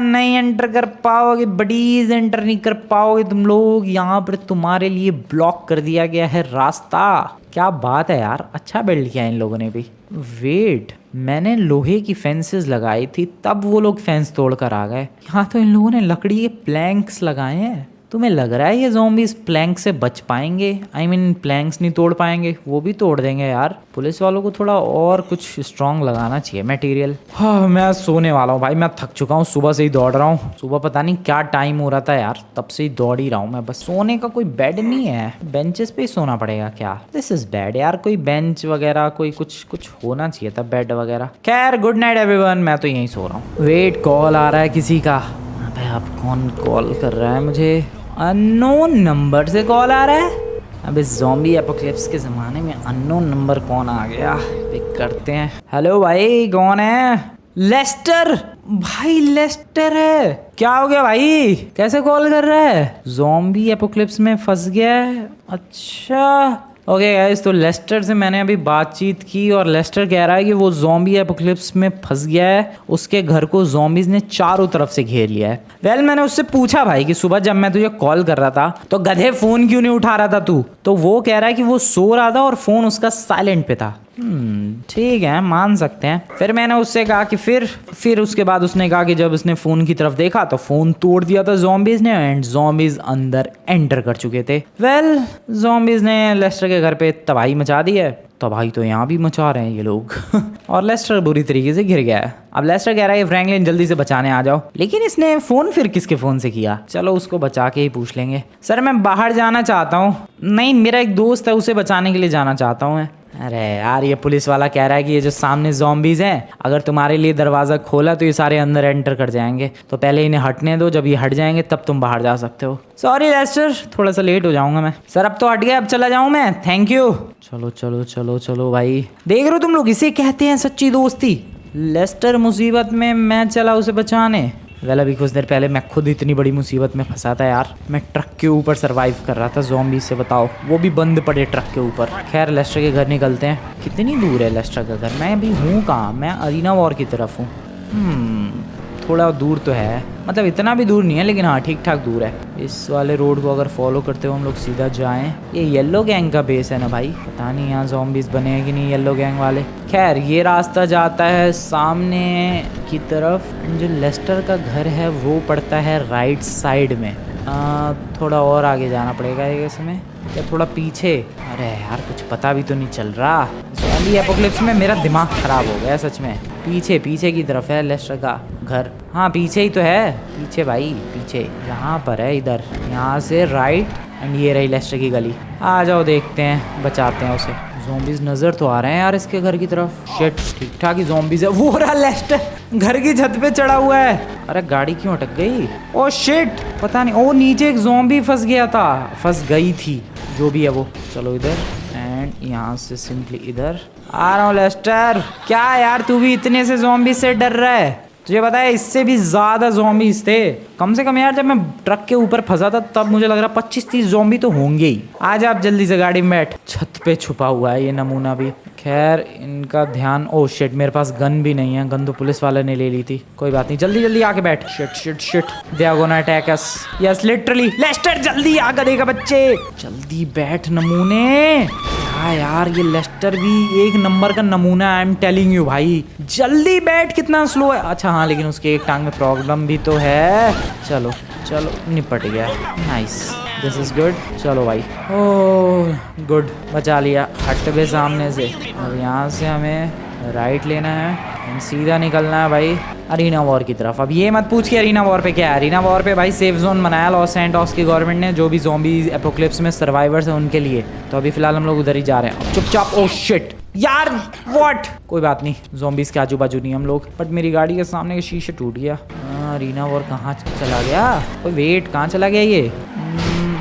नहीं एंटर कर पाओगे बडीज, एंटर नहीं कर पाओगे तुम लोग। यहाँ पर तुम्हारे लिए ब्लॉक कर दिया गया है रास्ता। क्या बात है यार, अच्छा बिल्ड किया इन लोगों ने भी। वेट, मैंने लोहे की फेंसेस लगाई थी तब वो लोग फेंस तोड़ कर आ गए। यहाँ तो इन लोगों ने लकड़ी के प्लैंक्स लगाए हैं। तुम्हें लग रहा है ये ज़ॉम्बीज़ प्लैंक से बच पाएंगे? आई मीन प्लैंक्स नहीं तोड़ पाएंगे, वो भी तोड़ देंगे यार। पुलिस वालों को थोड़ा और कुछ स्ट्रॉन्ग लगाना चाहिए मटेरियल। हाँ मैं सोने वाला हूँ भाई, मैं थक चुका हूँ, सुबह से ही दौड़ रहा हूँ। सुबह पता नहीं क्या टाइम हो रहा था यार, तब से ही दौड़ ही रहा हूँ मैं। बस सोने का कोई बेड नहीं है, बेंचेस पे ही सोना पड़ेगा क्या? दिस इज बैड यार। कोई बेंच वगैरह कोई कुछ होना चाहिए था, बेड वगैरह। खैर गुड नाइट एवरीवन, मैं तो यहीं सो रहा हूँ। वेट, कॉल आ रहा है किसी का। अबे अब कौन कॉल कर रहा है मुझे? अननोन नंबर से कॉल आ रहा है। अब इस ज़ॉम्बी एपोकलिप्स के ज़माने में अननोन नंबर कौन आ गया? पिक करते हैं। हेलो भाई, कौन है? लेस्टर भाई लेस्टर है। क्या हो गया भाई, कैसे कॉल कर रहा है? ज़ॉम्बी एपोक्लिप्स में फंस गया है। अच्छा ओके गाइस, तो लेस्टर से मैंने अभी बातचीत की और लेस्टर कह रहा है कि वो ज़ॉम्बी एपोक्लिप्स में फंस गया है। उसके घर को ज़ॉम्बीज़ ने चारों तरफ से घेर लिया है। वेल मैंने उससे पूछा भाई कि सुबह जब मैं तुझे कॉल कर रहा था तो गधे फ़ोन क्यों नहीं उठा रहा था तू? तो वो कह रहा है कि वो सो रहा था और फ़ोन उसका साइलेंट पे था। ठीक है, मान सकते हैं। फिर मैंने उससे कहा कि फिर उसके बाद उसने कहा कि जब उसने फ़ोन की तरफ देखा तो फ़ोन तोड़ दिया था ज़ॉम्बीज़ ने एंड ज़ॉम्बीज़ अंदर एंटर कर चुके थे। वेल ज़ॉम्बीज़ ने लेस्टर के घर पे तबाही मचा दी है। तबाही तो यहाँ भी मचा रहे हैं ये लोग और लेस्टर बुरी तरीके से घिर गया है। अब लेस्टर कह रहा है फ्रैंकलिन जल्दी से बचाने आ जाओ, लेकिन इसने फ़ोन फिर किसके फ़ोन से किया? चलो उसको बचा के ही पूछ लेंगे। सर मैं बाहर जाना चाहता हूँ। नहीं, मेरा एक दोस्त है, उसे बचाने के लिए जाना चाहता हूँ मैं। अरे यार, ये पुलिस वाला कह रहा है कि ये जो सामने ज़ॉम्बीज़ हैं, अगर तुम्हारे लिए दरवाज़ा खोला तो ये सारे अंदर एंटर कर जाएंगे, तो पहले इन्हें हटने दो, जब ये हट जाएंगे तब तुम बाहर जा सकते हो। सॉरी लेस्टर, थोड़ा सा लेट हो जाऊंगा मैं। सर अब तो हट गया, अब चला जाऊं मैं, थैंक यू। चलो चलो चलो चलो भाई, देख रहे हो तुम लोग, इसे कहते हैं सच्ची दोस्ती। लेस्टर मुसीबत में, मैं चला उसे बचाने। वेल अभी कुछ देर पहले मैं खुद इतनी बड़ी मुसीबत में फंसा था यार। मैं ट्रक के ऊपर सरवाइव कर रहा था ज़ॉम्बी से, बताओ, वो भी बंद पड़े ट्रक के ऊपर। खैर लेस्टर के घर निकलते हैं। कितनी दूर है लेस्टर का घर? मैं अभी हूँ कहाँ? मैं अरीना वॉर की तरफ हूँ। थोड़ा दूर तो है, मतलब इतना भी दूर नहीं है, लेकिन हाँ ठीक ठाक दूर है। इस वाले रोड को अगर फॉलो करते हो हम लोग सीधा जाएं। ये येलो गैंग का बेस है ना भाई? पता नहीं यहाँ ज़ॉम्बीज़ बने हैं कि नहीं येलो गैंग वाले। खैर ये रास्ता जाता है सामने की तरफ। जो लेस्टर का घर है वो पड़ता है राइट साइड में। थोड़ा और आगे जाना पड़ेगा ये इसमें, या थोड़ा पीछे। अरे यार कुछ पता भी तो नहीं चल रहा। ज़ॉम्बी एपोक्लिप्स में मेरा दिमाग ख़राब हो गया सच में। पीछे की तरफ है लेस्टर का घर। हाँ पीछे ही तो है, पीछे भाई पीछे, यहाँ पर है, इधर, यहाँ से राइट एंड ये रही लेस्टर की गली। आ जाओ देखते हैं, बचाते हैं उसे। ज़ॉम्बीज़ नज़र तो आ रहे हैं यार इसके घर की तरफ। शिट, ठीक ठाक ही ज़ॉम्बीज़ है। वो रहा लेस्टर घर की छत पे चढ़ा हुआ है। अरे गाड़ी क्यों अटक गई? ओ शिट, पता नहीं। ओ नीचे एक ज़ॉम्बी फंस गया था, फंस गई थी, जो भी है वो। चलो इधर एंड यहाँ से सिंपली इधर आ रहा हूँ। लेस्टर क्या यार, तू भी इतने से ज़ॉम्बी से डर रहा है? तुझे पता है इससे भी ज़्यादा ज़ॉम्बीज़ थे कम से कम यार। जब मैं ट्रक के ऊपर फंसा था तब मुझे लग रहा 25-30 ज़ॉम्बी तो होंगे ही। आज आप जल्दी से गाड़ी में बैठ। छत पे छुपा हुआ है ये नमूना भी। खैर इनका ध्यान, ओ शिट, मेरे पास गन भी नहीं है। गन तो पुलिस वाले ने ले ली थी, कोई बात नहीं। जल्दी जल्दी आके बैठ। Shit shit shit, they are gonna attack us. Yes literally. Lester जल्दी आ गधे बच्चे, जल्दी बैठ नमूने। हाँ यार ये लेस्टर भी एक नंबर का नमूना, आई एम टेलिंग यू भाई। जल्दी बैठ, कितना स्लो है। अच्छा हाँ, लेकिन उसके एक टांग में प्रॉब्लम भी तो है। चलो चलो, निपट गया। Nice, this is good. चलो भाई, ओह गुड, बचा लिया। हट बे सामने से। अब यहाँ से हमें राइट लेना है, सीधा निकलना है भाई अरीना वॉर की तरफ। अब ये मत पूछ के अरीना वॉर पे क्या है। अरीना वॉर पे भाई सेफ जोन बनाया लॉस सैंटोस की गवर्नमेंट ने, जो भी ज़ॉम्बी एपोक्लिप्स में सर्वाइवर्स हैं उनके लिए। तो अभी फिलहाल हम लोग उधर ही जा रहे हैं चुपचाप। ओह शिट यार, व्हाट, कोई बात नहीं, ज़ॉम्बीज़ के आजू बाजू नहीं हम लोग। बट मेरी गाड़ी के सामने के शीशे टूट गया। अरीना वॉर कहाँ चला गया? कोई वेट, कहाँ चला गया ये?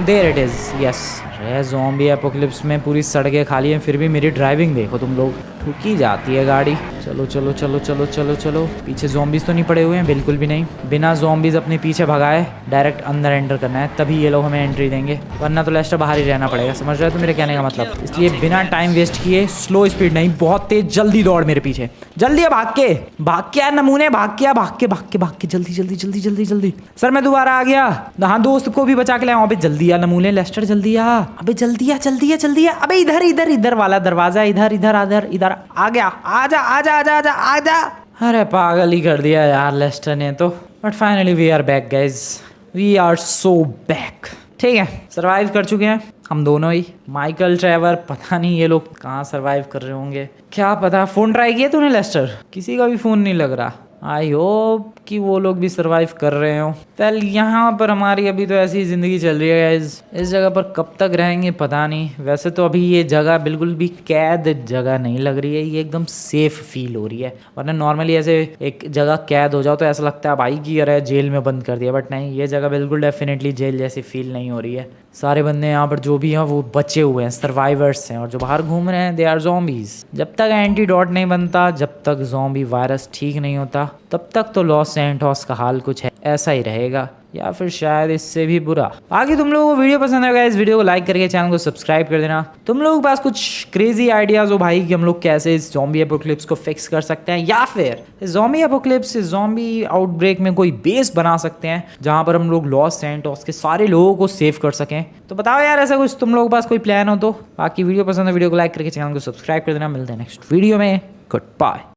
There it is, yes. अरे ज़ॉम्बी एपोक्लिप्स में पूरी सड़कें खाली हैं, फिर भी मेरी ड्राइविंग देखो तुम लोग, ठुकी जाती है गाड़ी। चलो चलो चलो चलो चलो चलो। पीछे ज़ॉम्बीज़ तो नहीं पड़े हुए हैं? बिल्कुल भी नहीं। बिना ज़ॉम्बीज़ अपने पीछे भगाए डायरेक्ट अंदर एंटर करना है, तभी ये लोग हमें एंट्री देंगे, वरना तो लेस्टर बाहर ही रहना पड़ेगा। समझ रहे हो तो मेरे कहने का मतलब? इसलिए बिना टाइम वेस्ट किए, स्लो स्पीड नहीं, बहुत तेज जल्दी दौड़ मेरे पीछे। जल्दी है, भाग के यार नमूने, भाग के जल्दी जल्दी जल्दी जल्दी जल्दी। सर मैं दोबारा आ गया। हाँ दोस्त को भी बचा के लाया। अबे जल्दी आ नमूने, लेस्टर जल्दी आ। अबे जल्दी आ जल्दी आ जल्दी आ। अबे इधर इधर इधर वाला दरवाजा, इधर इधर इधर इधर आ गया। आजा आजा आजा आजा आजा। अरे पागल ही कर दिया यार लेस्टर ने तो। But finally we are back guys, we are so back. ठीक है, सरवाइव कर चुके हैं हम दोनों ही। माइकल, ट्रेवर, पता नहीं ये लोग कहाँ सरवाइव कर रहे होंगे, क्या पता। फ़ोन ट्राई किया तूने लेस्टर? किसी का भी फ़ोन नहीं लग रहा। आई होप कि वो लोग भी सरवाइव कर रहे हो। वेल यहाँ पर हमारी अभी तो ऐसी ज़िंदगी चल रही है गाइस। इस जगह पर कब तक रहेंगे पता नहीं। वैसे तो अभी ये जगह बिल्कुल भी कैद जगह नहीं लग रही है, ये एकदम सेफ फील हो रही है। वरना नॉर्मली ऐसे एक जगह कैद हो जाओ तो ऐसा लगता है भाई कि अरे जेल में बंद कर दिया, बट नहीं, ये जगह बिल्कुल डेफिनेटली जेल जैसी फील नहीं हो रही है। सारे बंदे यहाँ पर जो भी हैं वो बचे हुए हैं, सर्वाइवर्स हैं, और जो बाहर घूम रहे हैं दे आर ज़ॉम्बीज़। जब तक एंटीडोट नहीं बनता, जब तक ज़ॉम्बी वायरस ठीक नहीं होता, तब तक तो लॉस लॉस सैंटोस का हाल कुछ है ऐसा ही रहेगा, या फिर शायद इससे भी बुरा। बाकी तुम लोगों को वीडियो पसंद आएगा, इस वीडियो को लाइक करके चैनल को सब्सक्राइब कर देना। तुम लोगों के पास कुछ क्रेजी आइडियाज हो भाई कि हम लोग कैसे इस ज़ॉम्बी एपोकलिप्स को फिक्स कर सकते हैं, या फिर ज़ॉम्बी एपोकलिप्स से ज़ॉम्बी आउटब्रेक में कोई बेस बना सकते हैं जहां पर हम लोग लॉस सैंटोस के सारे लोगों को सेव कर सकें, तो बताओ यार ऐसा कुछ तुम लोगों के पास कोई प्लान हो तो। बाकी वीडियो पसंद है वीडियो को लाइक करके चैनल को सब्सक्राइब कर देना। मिलते हैं नेक्स्ट वीडियो में, गुड बाय।